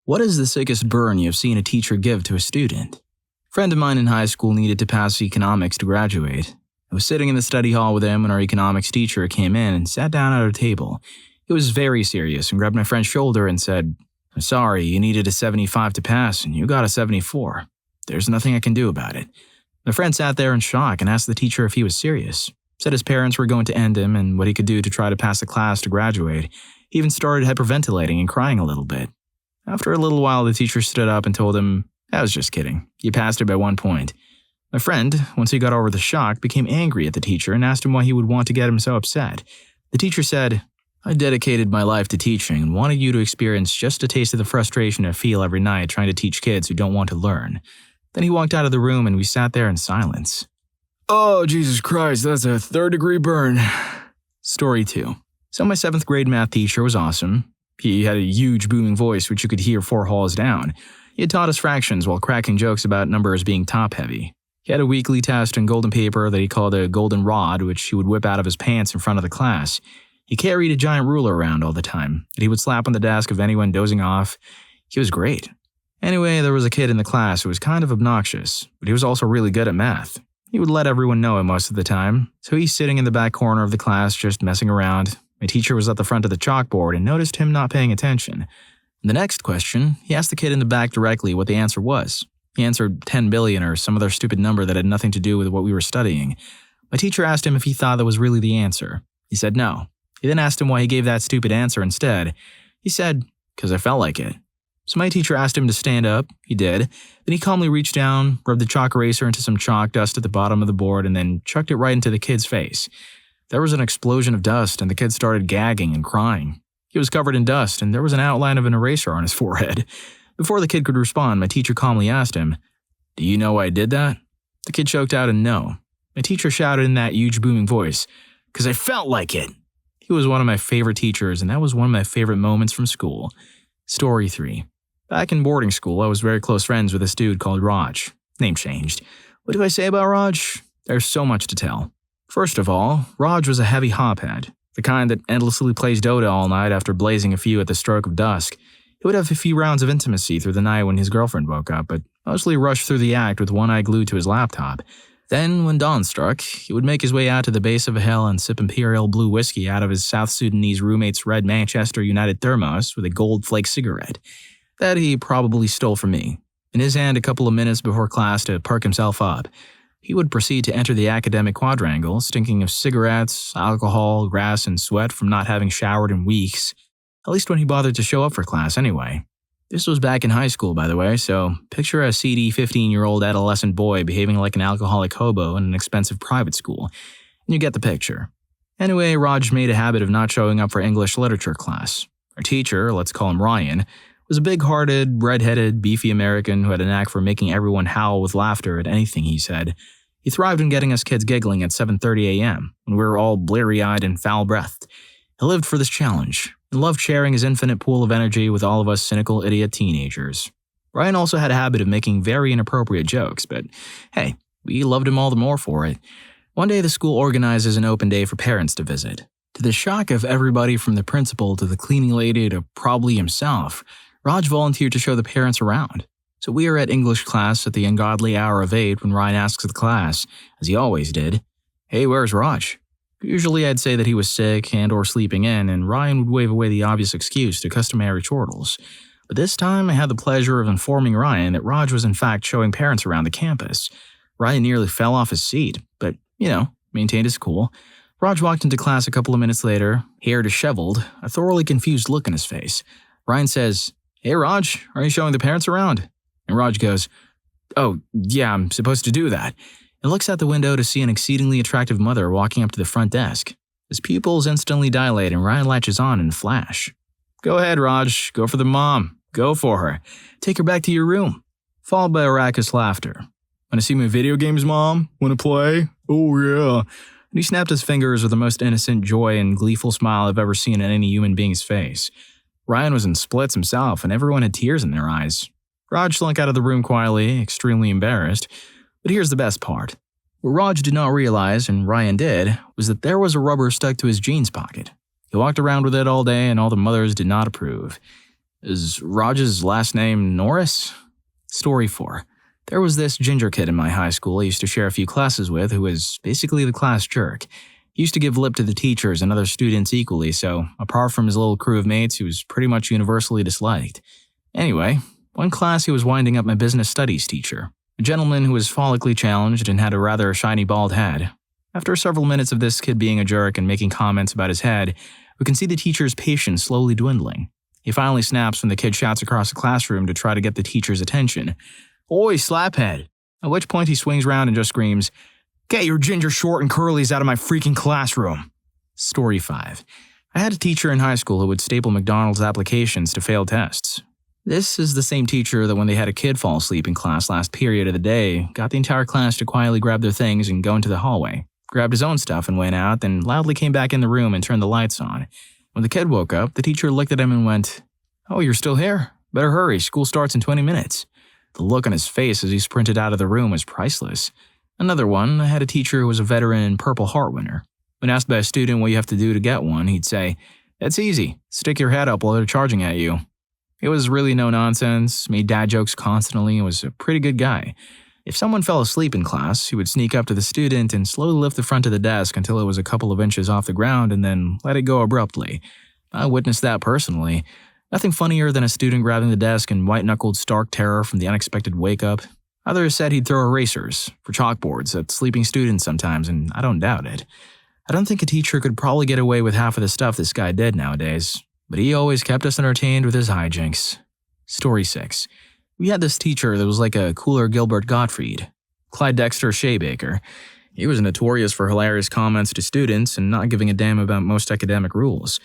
What is the sickest burn you have seen a teacher give to a student? A friend of mine in high school needed to pass economics to graduate. I was sitting in the study hall with him when our economics teacher came in and sat down at our table. He was very serious and grabbed my friend's shoulder and said, "I'm sorry, you needed a 75 to pass and you got a 74. There's nothing I can do about it." My friend sat there in shock and asked the teacher if he was serious. Said his parents were going to end him and what he could do to try to pass the class to graduate. He even started hyperventilating and crying a little bit. After a little while, the teacher stood up and told him, "I was just kidding. You passed it by 1 point." My friend, once he got over the shock, became angry at the teacher and asked him why he would want to get him so upset. The teacher said, "I dedicated my life to teaching and wanted you to experience just a taste of the frustration I feel every night trying to teach kids who don't want to learn." Then he walked out of the room and we sat there in silence. Oh, Jesus Christ, that's a third-degree burn. Story 2. So my 7th grade math teacher was awesome. He had a huge booming voice which you could hear 4 halls down. He had taught us fractions while cracking jokes about numbers being top-heavy. He had a weekly test in golden paper that he called a golden rod, which he would whip out of his pants in front of the class. He carried a giant ruler around all the time that he would slap on the desk of anyone dozing off. He was great. Anyway, there was a kid in the class who was kind of obnoxious, but he was also really good at math. He would let everyone know it most of the time, so he's sitting in the back corner of the class just messing around. My teacher was at the front of the chalkboard and noticed him not paying attention. In the next question, he asked the kid in the back directly what the answer was. He answered 10 billion or some other stupid number that had nothing to do with what we were studying. My teacher asked him if he thought that was really the answer. He said no. He then asked him why he gave that stupid answer instead. He said, "'Cause I felt like it." So my teacher asked him to stand up. He did. Then he calmly reached down, rubbed the chalk eraser into some chalk dust at the bottom of the board, and then chucked it right into the kid's face. There was an explosion of dust, and the kid started gagging and crying. He was covered in dust, and there was an outline of an eraser on his forehead. Before the kid could respond, my teacher calmly asked him, "Do you know why I did that?" The kid choked out a no. My teacher shouted in that huge booming voice, "'Cause I felt like it." He was one of my favorite teachers, and that was one of my favorite moments from school. Story 3. Back in boarding school, I was very close friends with this dude called Raj. Name changed. What do I say about Raj? There's so much to tell. First of all, Raj was a heavy hophead, the kind that endlessly plays Dota all night after blazing a few at the stroke of dusk. He would have a few rounds of intimacy through the night when his girlfriend woke up, but mostly rushed through the act with one eye glued to his laptop. Then, when dawn struck, he would make his way out to the base of a hill and sip Imperial Blue whiskey out of his South Sudanese roommate's red Manchester United thermos with a gold flake cigarette. That he probably stole from me. In his hand a couple of minutes before class to perk himself up. He would proceed to enter the academic quadrangle, stinking of cigarettes, alcohol, grass, and sweat from not having showered in weeks. At least when he bothered to show up for class anyway. This was back in high school, by the way, so picture a seedy 15-year-old adolescent boy behaving like an alcoholic hobo in an expensive private school, and you get the picture. Anyway, Raj made a habit of not showing up for English literature class. Our teacher, let's call him Ryan, was a big-hearted, red-headed, beefy American who had a knack for making everyone howl with laughter at anything he said. He thrived in getting us kids giggling at 7:30 a.m. when we were all bleary-eyed and foul-breathed. He lived for this challenge and loved sharing his infinite pool of energy with all of us cynical idiot teenagers. Ryan also had a habit of making very inappropriate jokes, but hey, we loved him all the more for it. One day the school organizes an open day for parents to visit. To the shock of everybody from the principal to the cleaning lady to probably himself, Raj volunteered to show the parents around. So we are at English class at the ungodly hour of 8 when Ryan asks the class, as he always did, "Hey, where's Raj?" Usually I'd say that he was sick and or sleeping in, and Ryan would wave away the obvious excuse to customary chortles. But this time I had the pleasure of informing Ryan that Raj was in fact showing parents around the campus. Ryan nearly fell off his seat, but, maintained his cool. Raj walked into class a couple of minutes later, hair disheveled, a thoroughly confused look on his face. Ryan says, "Hey Raj, are you showing the parents around?" And Raj goes, "Oh, yeah, I'm supposed to do that," and looks out the window to see an exceedingly attractive mother walking up to the front desk. His pupils instantly dilate and Ryan latches on in a flash. "Go ahead, Raj. Go for the mom. Go for her. Take her back to your room." Followed by a raucous laughter. "Wanna see my video games, Mom? Wanna play? Oh, yeah." And he snapped his fingers with the most innocent joy and gleeful smile I've ever seen on any human being's face. Ryan was in splits himself, and everyone had tears in their eyes. Raj slunk out of the room quietly, extremely embarrassed. But here's the best part. What Raj did not realize, and Ryan did, was that there was a rubber stuck to his jeans pocket. He walked around with it all day, and all the mothers did not approve. Is Raj's last name Norris? Story 4. There was this ginger kid in my high school I used to share a few classes with who was basically the class jerk. He used to give lip to the teachers and other students equally, so apart from his little crew of mates, he was pretty much universally disliked. Anyway, one class he was winding up my business studies teacher, a gentleman who was follically challenged and had a rather shiny bald head. After several minutes of this kid being a jerk and making comments about his head, we can see the teacher's patience slowly dwindling. He finally snaps when the kid shouts across the classroom to try to get the teacher's attention. "Oi, slaphead!" At which point he swings around and just screams, "Get your ginger short and curlies out of my freaking classroom!" Story 5. I had a teacher in high school who would staple McDonald's applications to failed tests. This is the same teacher that when they had a kid fall asleep in class last period of the day, got the entire class to quietly grab their things and go into the hallway, grabbed his own stuff and went out, then loudly came back in the room and turned the lights on. When the kid woke up, the teacher looked at him and went, "Oh, you're still here? Better hurry, school starts in 20 minutes. The look on his face as he sprinted out of the room was priceless. Another one, I had a teacher who was a veteran and Purple Heart winner. When asked by a student what you have to do to get one, he'd say, "That's easy. Stick your head up while they're charging at you." It was really no nonsense, made dad jokes constantly, and was a pretty good guy. If someone fell asleep in class, he would sneak up to the student and slowly lift the front of the desk until it was a couple of inches off the ground and then let it go abruptly. I witnessed that personally. Nothing funnier than a student grabbing the desk in white-knuckled stark terror from the unexpected wake-up. Others said he'd throw erasers for chalkboards at sleeping students sometimes, and I don't doubt it. I don't think a teacher could probably get away with half of the stuff this guy did nowadays, but he always kept us entertained with his hijinks. Story 6. We had this teacher that was like a cooler Gilbert Gottfried, Clyde Dexter Shaybaker. He was notorious for hilarious comments to students and not giving a damn about most academic rules.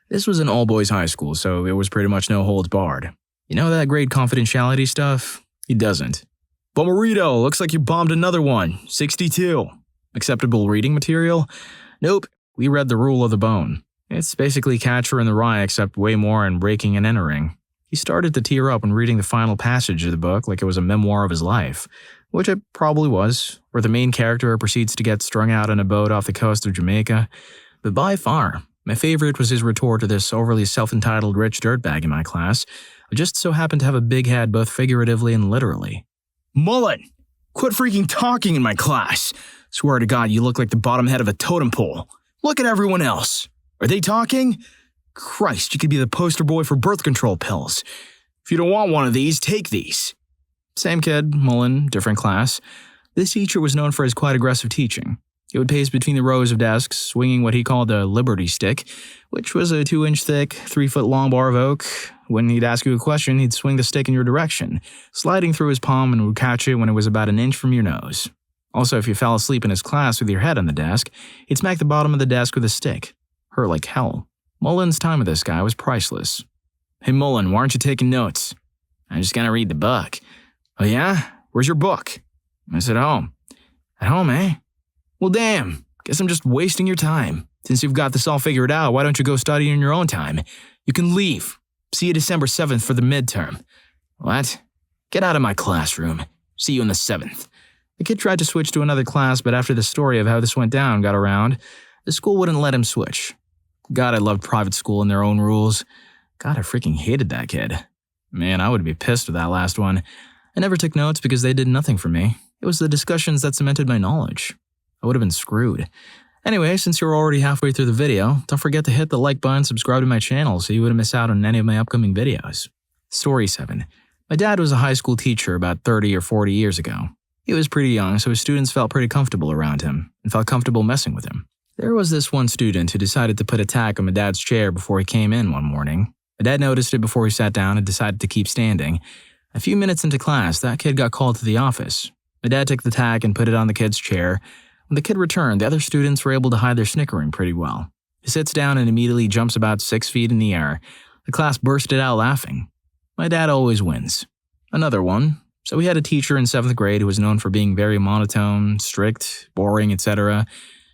This was an all-boys high school, so it was pretty much no holds barred. You know that grade confidentiality stuff? He doesn't. "Bomarito, looks like you bombed another one. 62. Acceptable reading material? Nope, we read the rule of the bone. It's basically Catcher in the Rye except way more and breaking and entering." He started to tear up when reading the final passage of the book like it was a memoir of his life, which it probably was, where the main character proceeds to get strung out on a boat off the coast of Jamaica. But by far, my favorite was his retort to this overly self-entitled rich dirtbag in my class, who just so happened to have a big head both figuratively and literally. "Mullet, quit freaking talking in my class. Swear to God, you look like the bottom head of a totem pole. Look at everyone else. Are they talking? Christ, you could be the poster boy for birth control pills. If you don't want one of these, take these." Same kid, Mullen, different class. This teacher was known for his quite aggressive teaching. He would pace between the rows of desks, swinging what he called a Liberty stick, which was a 2-inch thick, 3-foot long bar of oak. When he'd ask you a question, he'd swing the stick in your direction, sliding through his palm and would catch it when it was about an inch from your nose. Also, if you fell asleep in his class with your head on the desk, he'd smack the bottom of the desk with a stick. Hurt like hell. Mullen's time with this guy was priceless. "Hey Mullen, why aren't you taking notes?" "I'm just gonna read the book." "Oh yeah? Where's your book?" "I said home." "At home, eh? Well damn, guess I'm just wasting your time. Since you've got this all figured out, why don't you go study in your own time? You can leave. See you December 7th for the midterm." "What? Get out of my classroom. See you on the 7th. The kid tried to switch to another class, but after the story of how this went down got around, the school wouldn't let him switch. God, I loved private school and their own rules. God, I freaking hated that kid. Man, I would be pissed with that last one. I never took notes because they did nothing for me. It was the discussions that cemented my knowledge. I would have been screwed. Anyway, since you're already halfway through the video, don't forget to hit the like button, subscribe to my channel so you wouldn't miss out on any of my upcoming videos. Story 7. My dad was a high school teacher about 30 or 40 years ago. He was pretty young, so his students felt pretty comfortable around him and felt comfortable messing with him. There was this one student who decided to put a tack on my dad's chair before he came in one morning. My dad noticed it before he sat down and decided to keep standing. A few minutes into class, that kid got called to the office. My dad took the tack and put it on the kid's chair. When the kid returned, the other students were able to hide their snickering pretty well. He sits down and immediately jumps about 6 feet in the air. The class bursted out laughing. My dad always wins. Another one. So we had a teacher in 7th grade who was known for being very monotone, strict, boring, etc.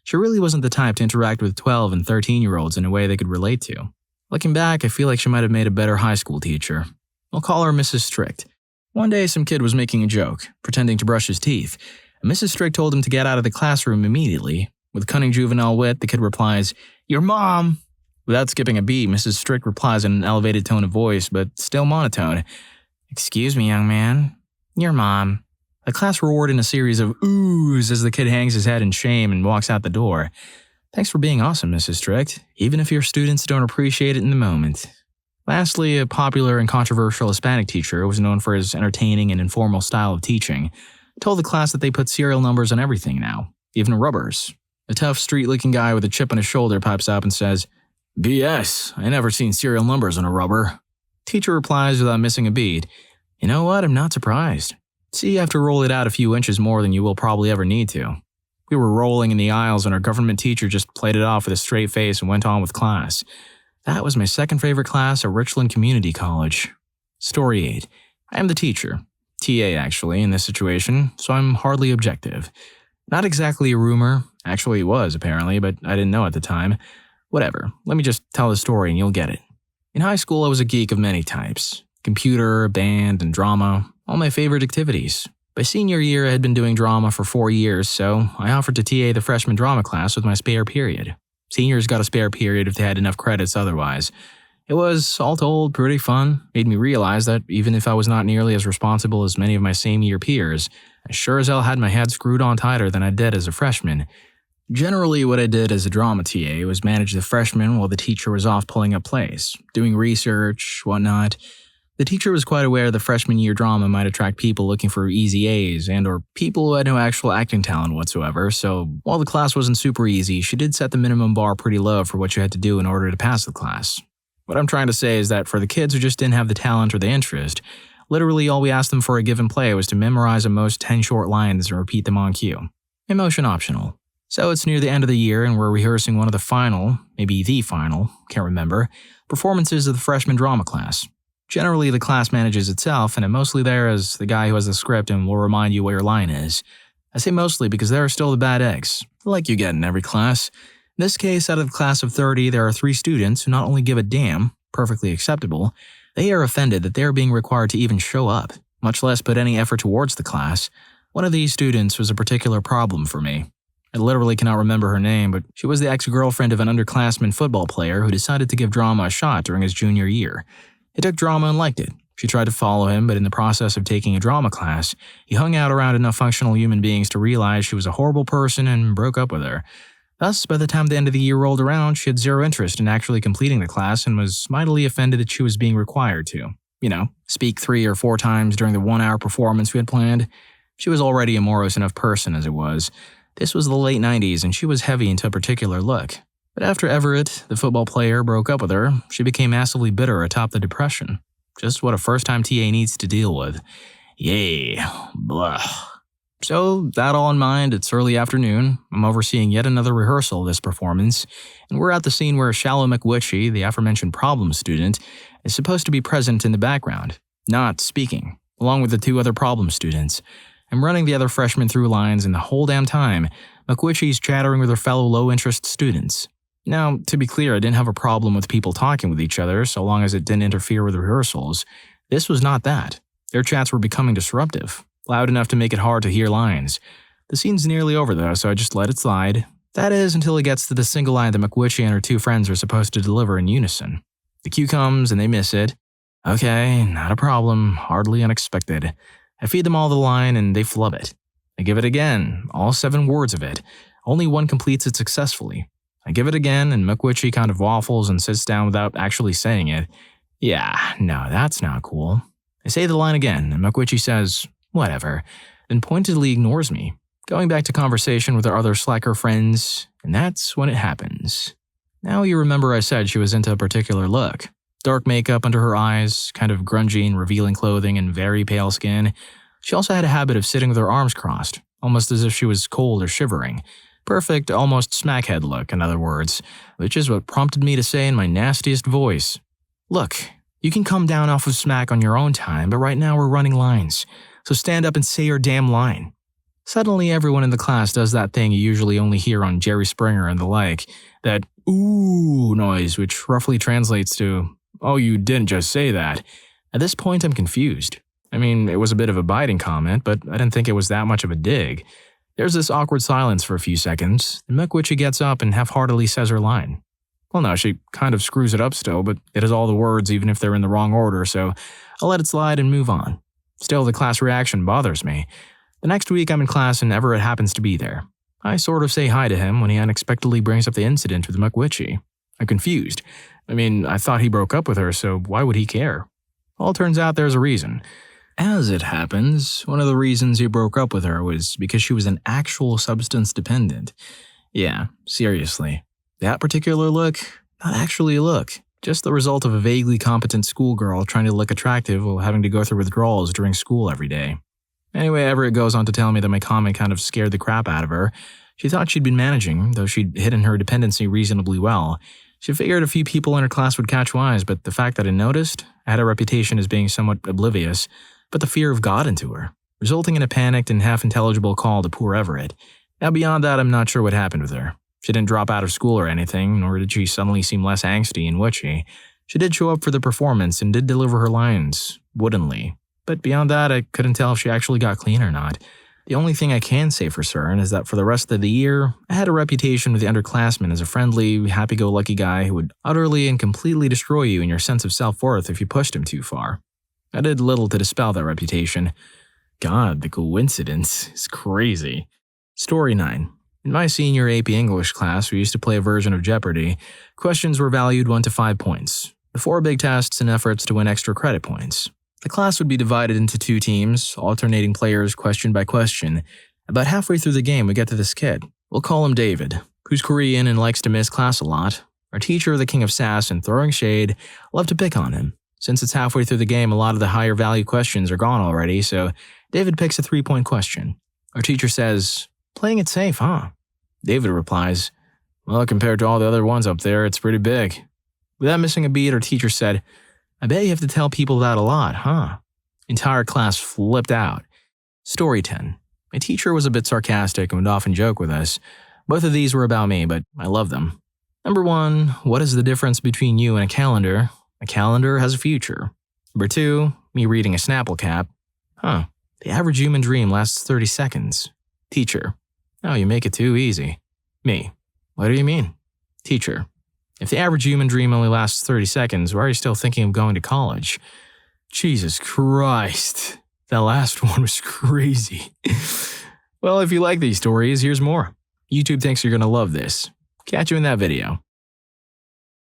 She really wasn't the type to interact with 12 and 13-year-olds in a way they could relate to. Looking back, I feel like she might have made a better high school teacher. I'll call her Mrs. Strict. One day, some kid was making a joke, pretending to brush his teeth, and Mrs. Strict told him to get out of the classroom immediately. With cunning juvenile wit, the kid replies, "Your mom." Without skipping a beat, Mrs. Strick replies in an elevated tone of voice, but still monotone. "Excuse me, young man. Your mom." The class roared in a series of oohs as the kid hangs his head in shame and walks out the door. "Thanks for being awesome, Mrs. Strick, even if your students don't appreciate it in the moment." Lastly, a popular and controversial Hispanic teacher who was known for his entertaining and informal style of teaching told the class that they put serial numbers on everything now, even rubbers. A tough, street-looking guy with a chip on his shoulder pipes up and says, "BS, I never seen serial numbers on a rubber." Teacher replies without missing a beat, "You know what, I'm not surprised. See, you have to roll it out a few inches more than you will probably ever need to." We were rolling in the aisles and our government teacher just played it off with a straight face and went on with class. That was my second favorite class at Richland Community College. Story 8. I am the teacher. TA, actually, in this situation, so I'm hardly objective. Not exactly a rumor. Actually, it was, apparently, but I didn't know at the time. Whatever. Let me just tell the story and you'll get it. In high school, I was a geek of many types. Computer, band, and drama. All my favorite activities. By senior year, I had been doing drama for 4 years, so I offered to TA the freshman drama class with my spare period. Seniors got a spare period if they had enough credits otherwise. It was, all told, pretty fun. Made me realize that even if I was not nearly as responsible as many of my same-year peers, I sure as hell had my head screwed on tighter than I did as a freshman. Generally, what I did as a drama TA was manage the freshmen while the teacher was off pulling up plays, doing research, whatnot. The teacher was quite aware the freshman year drama might attract people looking for easy A's or people who had no actual acting talent whatsoever, so while the class wasn't super easy, she did set the minimum bar pretty low for what you had to do in order to pass the class. What I'm trying to say is that for the kids who just didn't have the talent or the interest, literally all we asked them for a given play was to memorize at most 10 short lines and repeat them on cue. Emotion optional. So it's near the end of the year and we're rehearsing one of the final, maybe the final, can't remember, performances of the freshman drama class. Generally, the class manages itself, and I'm mostly there as the guy who has the script and will remind you what your line is. I say mostly because there are still the bad eggs, like you get in every class. In this case, out of the class of 30, there are 3 students who not only give a damn, perfectly acceptable, they are offended that they are being required to even show up, much less put any effort towards the class. One of these students was a particular problem for me. I literally cannot remember her name, but she was the ex-girlfriend of an underclassman football player who decided to give drama a shot during his junior year. He took drama and liked it. She tried to follow him, but in the process of taking a drama class, he hung out around enough functional human beings to realize she was a horrible person and broke up with her. Thus, by the time the end of the year rolled around, she had zero interest in actually completing the class and was mightily offended that she was being required to, speak 3 or 4 times during the 1-hour performance we had planned. She was already a morose enough person as it was. This was the late 90s and she was heavy into a particular look. But after Everett, the football player, broke up with her, she became massively bitter atop the depression. Just what a first-time TA needs to deal with. Yay. Blah. So, that all in mind, it's early afternoon. I'm overseeing yet another rehearsal of this performance, and we're at the scene where Shallow McWitchy, the aforementioned problem student, is supposed to be present in the background, not speaking, along with the 2 other problem students. I'm running the other freshmen through lines, and the whole damn time, McWitchy's chattering with her fellow low-interest students. Now, to be clear, I didn't have a problem with people talking with each other so long as it didn't interfere with rehearsals. This was not that. Their chats were becoming disruptive, loud enough to make it hard to hear lines. The scene's nearly over though, so I just let it slide. That is, until it gets to the single line that McWitchy and her 2 friends are supposed to deliver in unison. The cue comes and they miss it. Okay, not a problem, hardly unexpected. I feed them all the line and they flub it. I give it again, all 7 words of it. Only one completes it successfully. I give it again, and McWitchy kind of waffles and sits down without actually saying it. Yeah, no, that's not cool. I say the line again, and McWitchy says, whatever, then pointedly ignores me, going back to conversation with her other slacker friends, and that's when it happens. Now you remember I said she was into a particular look. Dark makeup under her eyes, kind of grungy and revealing clothing, and very pale skin. She also had a habit of sitting with her arms crossed, almost as if she was cold or shivering. Perfect, almost smackhead look, in other words, which is what prompted me to say in my nastiest voice, "Look, you can come down off of smack on your own time, but right now we're running lines, so stand up and say your damn line." Suddenly, everyone in the class does that thing you usually only hear on Jerry Springer and the like, that ooh noise, which roughly translates to, "Oh, you didn't just say that." At this point, I'm confused. I mean, it was a bit of a biting comment, but I didn't think it was that much of a dig. There's this awkward silence for a few seconds, and McWitchy gets up and half-heartedly says her line. Well, no, she kind of screws it up still, but it has all the words even if they're in the wrong order, so I'll let it slide and move on. Still, the class reaction bothers me. The next week I'm in class and Everett happens to be there. I sort of say hi to him when he unexpectedly brings up the incident with McWitchy. I'm confused. I thought he broke up with her, so why would he care? Well, it turns out there's a reason. As it happens, one of the reasons he broke up with her was because she was an actual substance dependent. Yeah, seriously. That particular look, not actually a look, just the result of a vaguely competent schoolgirl trying to look attractive while having to go through withdrawals during school every day. Anyway, Everett goes on to tell me that my comment kind of scared the crap out of her. She thought she'd been managing, though she'd hidden her dependency reasonably well. She figured a few people in her class would catch wise, but the fact that I noticed, I had a reputation as being somewhat oblivious, but the fear of got into her, resulting in a panicked and half-intelligible call to poor Everett. Now beyond that, I'm not sure what happened with her. She didn't drop out of school or anything, nor did she suddenly seem less angsty and witchy. She did show up for the performance and did deliver her lines, woodenly. But beyond that, I couldn't tell if she actually got clean or not. The only thing I can say for certain is that for the rest of the year, I had a reputation with the underclassmen as a friendly, happy-go-lucky guy who would utterly and completely destroy you in your sense of self-worth if you pushed him too far. I did little to dispel that reputation. God, the coincidence is crazy. Story 9. In my senior AP English class, we used to play a version of Jeopardy. Questions were valued 1 to 5 points. The 4 big tests and efforts to win extra credit points. The class would be divided into 2 teams, alternating players question by question. About halfway through the game, we get to this kid. We'll call him David, who's Korean and likes to miss class a lot. Our teacher, the king of sass and throwing shade, loved to pick on him. Since it's halfway through the game, a lot of the higher value questions are gone already, so David picks a 3-point question. Our teacher says, "Playing it safe, huh?" David replies, "Well, compared to all the other ones up there, it's pretty big." Without missing a beat, our teacher said, "I bet you have to tell people that a lot, huh?" Entire class flipped out. Story 10. My teacher was a bit sarcastic and would often joke with us. Both of these were about me, but I love them. Number 1, what is the difference between you and a calendar? A calendar has a future. Number 2, me reading a Snapple cap. The average human dream lasts 30 seconds. Teacher. Oh, you make it too easy. Me. What do you mean? Teacher. If the average human dream only lasts 30 seconds, why are you still thinking of going to college? Jesus Christ. That last one was crazy. Well, if you like these stories, here's more. YouTube thinks you're going to love this. Catch you in that video.